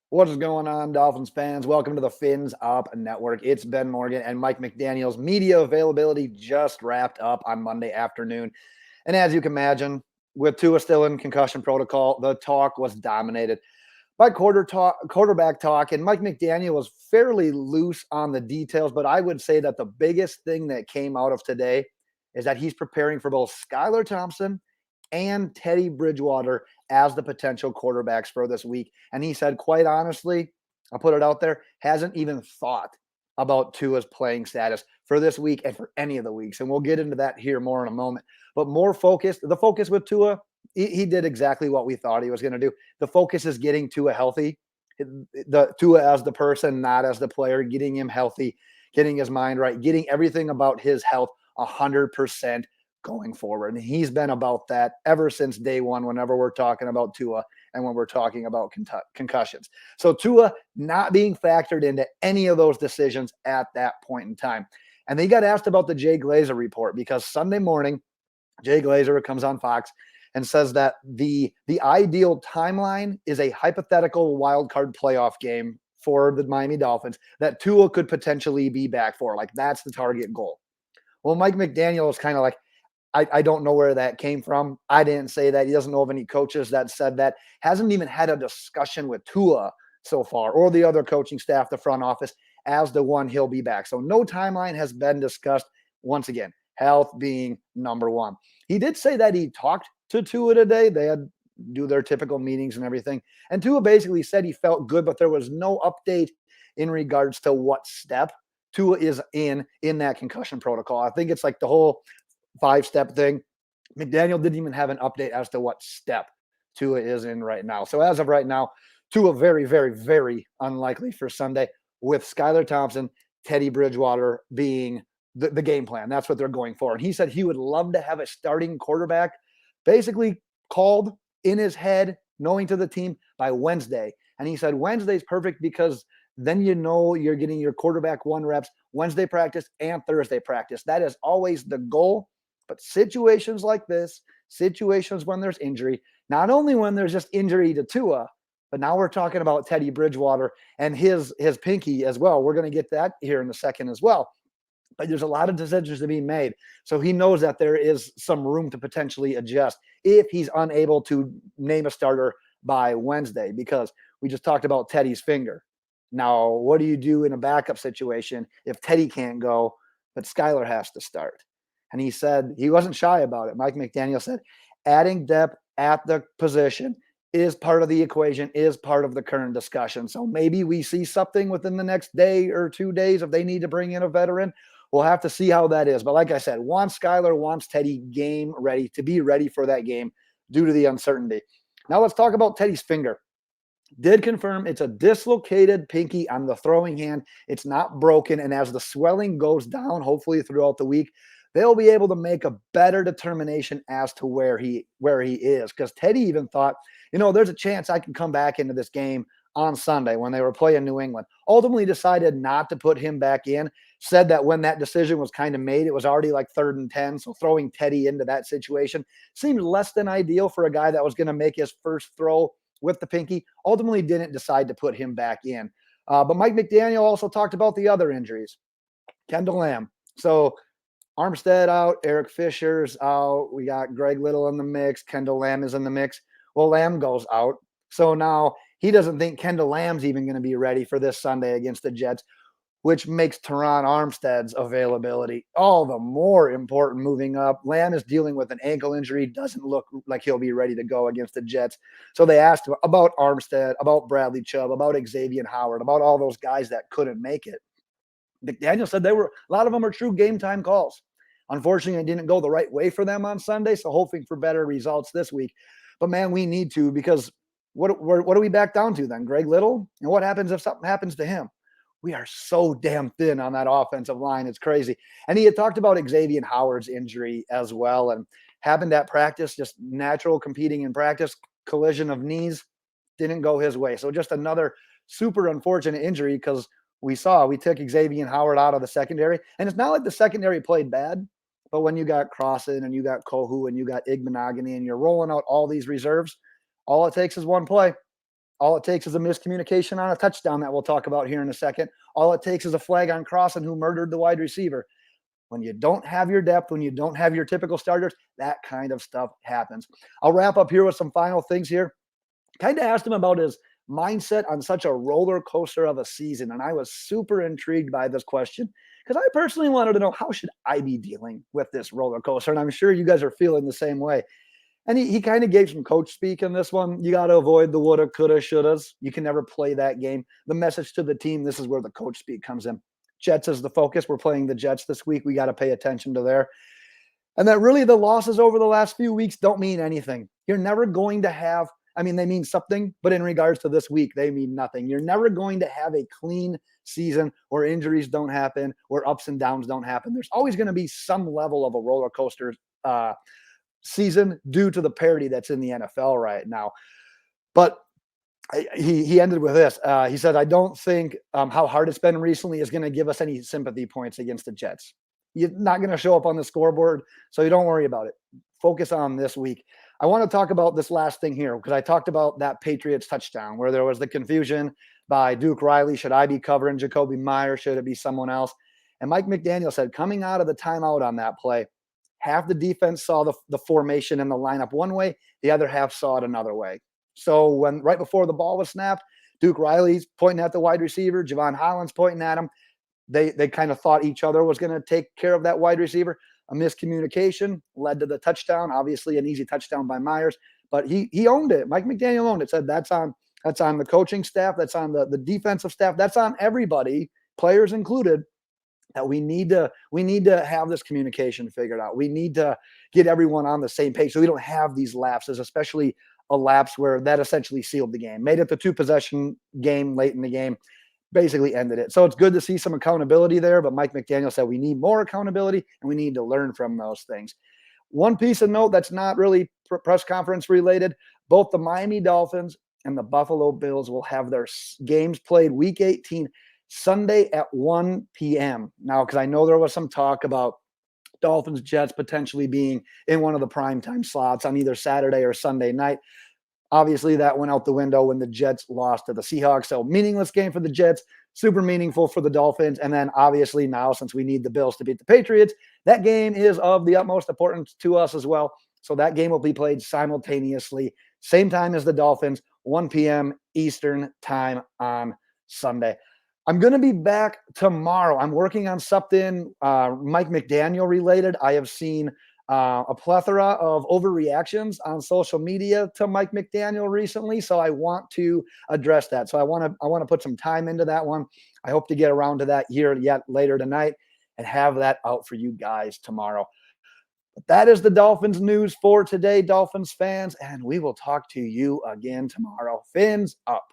What is going on, Dolphins fans? Welcome to the Fins Up Network. It's Ben Morgan, and Mike McDaniel's media availability just wrapped up on Monday afternoon. And as you can imagine, with Tua still in concussion protocol, the talk was dominated by quarterback talk. And Mike McDaniel was fairly loose on the details, but I would say that the biggest thing that came out of today is that he's preparing for both Skylar Thompson and Teddy Bridgewater as the potential quarterbacks for this week. And he said, quite honestly, I'll put it out there, hasn't even thought about Tua's playing status for this week and for any of the weeks. And we'll get into that here more in a moment. But more focused, the focus with Tua, he did exactly what we thought he was going to do. The focus is getting Tua healthy, the Tua as the person, not as the player, getting him healthy, getting his mind right, getting everything about his health 100% going forward. And he's been about that ever since day one, whenever we're talking about Tua and when we're talking about concussions. So Tua not being factored into any of those decisions at that point in time. And they got asked about the Jay Glazer report because Sunday morning, Jay Glazer comes on Fox and says that the ideal timeline is a hypothetical wild card playoff game for the Miami Dolphins that Tua could potentially be back for. Like, that's the target goal. Well, Mike McDaniel is kind of like, I don't know where that came from. I didn't say that. He doesn't know of any coaches that said that. Hasn't even had a discussion with Tua so far or the other coaching staff, the front office, as the one he'll be back. So no timeline has been discussed. Once again, health being number one. He did say that he talked to Tua today. They had do their typical meetings and everything. And Tua basically said he felt good, but there was no update in regards to what step Tua is in that concussion protocol. I think it's like the whole 5-step thing. McDaniel didn't even have an update as to what step Tua is in right now. So as of right now, Tua very, very, very unlikely for Sunday, with Skylar Thompson, Teddy Bridgewater being the game plan. That's what they're going for. And he said he would love to have a starting quarterback basically called in his head, knowing to the team by Wednesday. And he said Wednesday's perfect because then you know you're getting your quarterback 1 reps Wednesday practice and Thursday practice. That is always the goal. But situations like this, situations when there's injury, not only when there's just injury to Tua, but now we're talking about Teddy Bridgewater and his pinky as well. We're going to get that here in a second as well. But there's a lot of decisions to be made. So he knows that there is some room to potentially adjust if he's unable to name a starter by Wednesday, because we just talked about Teddy's finger. Now, what do you do in a backup situation if Teddy can't go, but Skylar has to start? And he said he wasn't shy about it. Mike McDaniel said adding depth at the position is part of the equation, is part of the current discussion. So maybe we see something within the next day or 2 days if they need to bring in a veteran. We'll have to see how that is. But like I said, wants Skylar, wants Teddy game ready, to be ready for that game due to the uncertainty. Now let's talk about Teddy's finger. Did confirm it's a dislocated pinky on the throwing hand. It's not broken. And as the swelling goes down, hopefully throughout the week, they'll be able to make a better determination as to where he is. Because Teddy even thought, there's a chance I can come back into this game on Sunday when they were playing New England. Ultimately decided not to put him back in. Said that when that decision was kind of made, it was already like 3rd and 10. So throwing Teddy into that situation seemed less than ideal for a guy that was going to make his first throw with the pinky. Ultimately didn't decide to put him back in. But Mike McDaniel also talked about the other injuries. Kendall Lamb. So Armstead out, Eric Fisher's out. We got Greg Little in the mix. Kendall Lamb is in the mix. Well, Lamb goes out. So now he doesn't think Kendall Lamb's even going to be ready for this Sunday against the Jets, which makes Teron Armstead's availability all the more important moving up. Lamb is dealing with an ankle injury, doesn't look like he'll be ready to go against the Jets. So they asked him about Armstead, about Bradley Chubb, about Xavier Howard, about all those guys that couldn't make it. McDaniel said a lot of them are true game time calls. Unfortunately, it didn't go the right way for them on Sunday, so hoping for better results this week. But, man, we need to, because what do we back down to then? Greg Little? And what happens if something happens to him? We are so damn thin on that offensive line. It's crazy. And he had talked about Xavier Howard's injury as well, and happened at practice, just natural competing in practice, collision of knees, didn't go his way. So just another super unfortunate injury, because we took Xavier Howard out of the secondary. And it's not like the secondary played bad, but when you got Crossan and you got Kohu and you got Igbenogany and you're rolling out all these reserves, all it takes is one play. All it takes is a miscommunication on a touchdown that we'll talk about here in a second. All it takes is a flag on Crossan who murdered the wide receiver. When you don't have your depth, when you don't have your typical starters, that kind of stuff happens. I'll wrap up here with some final things here. Kind of asked him about his mindset on such a roller coaster of a season. And I was super intrigued by this question because I personally wanted to know, how should I be dealing with this roller coaster? And I'm sure you guys are feeling the same way. And he kind of gave some coach speak in this one. You got to avoid the woulda, coulda, shouldas. You can never play that game. The message to the team, this is where the coach speak comes in. Jets is the focus. We're playing the Jets this week. We got to pay attention to there. And that really the losses over the last few weeks don't mean anything. You're never going to have, I mean, they mean something, but in regards to this week, they mean nothing. You're never going to have a clean season where injuries don't happen, where ups and downs don't happen. There's always going to be some level of a roller coaster season due to the parity that's in the NFL right now. But he ended with this. He said, I don't think how hard it's been recently is going to give us any sympathy points against the Jets. You're not going to show up on the scoreboard, so you don't worry about it. Focus on this week. I want to talk about this last thing here because I talked about that Patriots touchdown where there was the confusion by Duke Riley. Should I be covering Jacoby Myers? Should it be someone else? And Mike McDaniel said, coming out of the timeout on that play, half the defense saw the formation and the lineup one way, the other half saw it another way. So when right before the ball was snapped, Duke Riley's pointing at the wide receiver, Javon Holland's pointing at him. They kind of thought each other was going to take care of that wide receiver. A miscommunication led to the touchdown. Obviously, an easy touchdown by Myers, but he owned it. Mike McDaniel owned it. Said that's on the coaching staff, that's on the defensive staff, that's on everybody, players included. That we need to have this communication figured out. We need to get everyone on the same page so we don't have these lapses, especially a lapse where that essentially sealed the game, made it the 2-possession game late in the game, basically ended it. So it's good to see some accountability there, but Mike McDaniel said we need more accountability and we need to learn from those things. One piece of note that's not really press conference related, both the Miami Dolphins and the Buffalo Bills will have their games played week 18 Sunday at 1 p.m. Now, because I know there was some talk about Dolphins Jets potentially being in one of the primetime slots on either Saturday or Sunday night. Obviously, that went out the window when the Jets lost to the Seahawks. So meaningless game for the Jets, super meaningful for the Dolphins. And then obviously now, since we need the Bills to beat the Patriots, that game is of the utmost importance to us as well. So that game will be played simultaneously, same time as the Dolphins, 1 p.m. Eastern time on Sunday. I'm going to be back tomorrow. I'm working on something Mike McDaniel related. I have seen a plethora of overreactions on social media to Mike McDaniel recently, so I want to address that. So I want to put some time into that one. I hope to get around to that here yet later tonight and have that out for you guys tomorrow. But that is the Dolphins news for today, Dolphins fans, and we will talk to you again tomorrow. Fins up.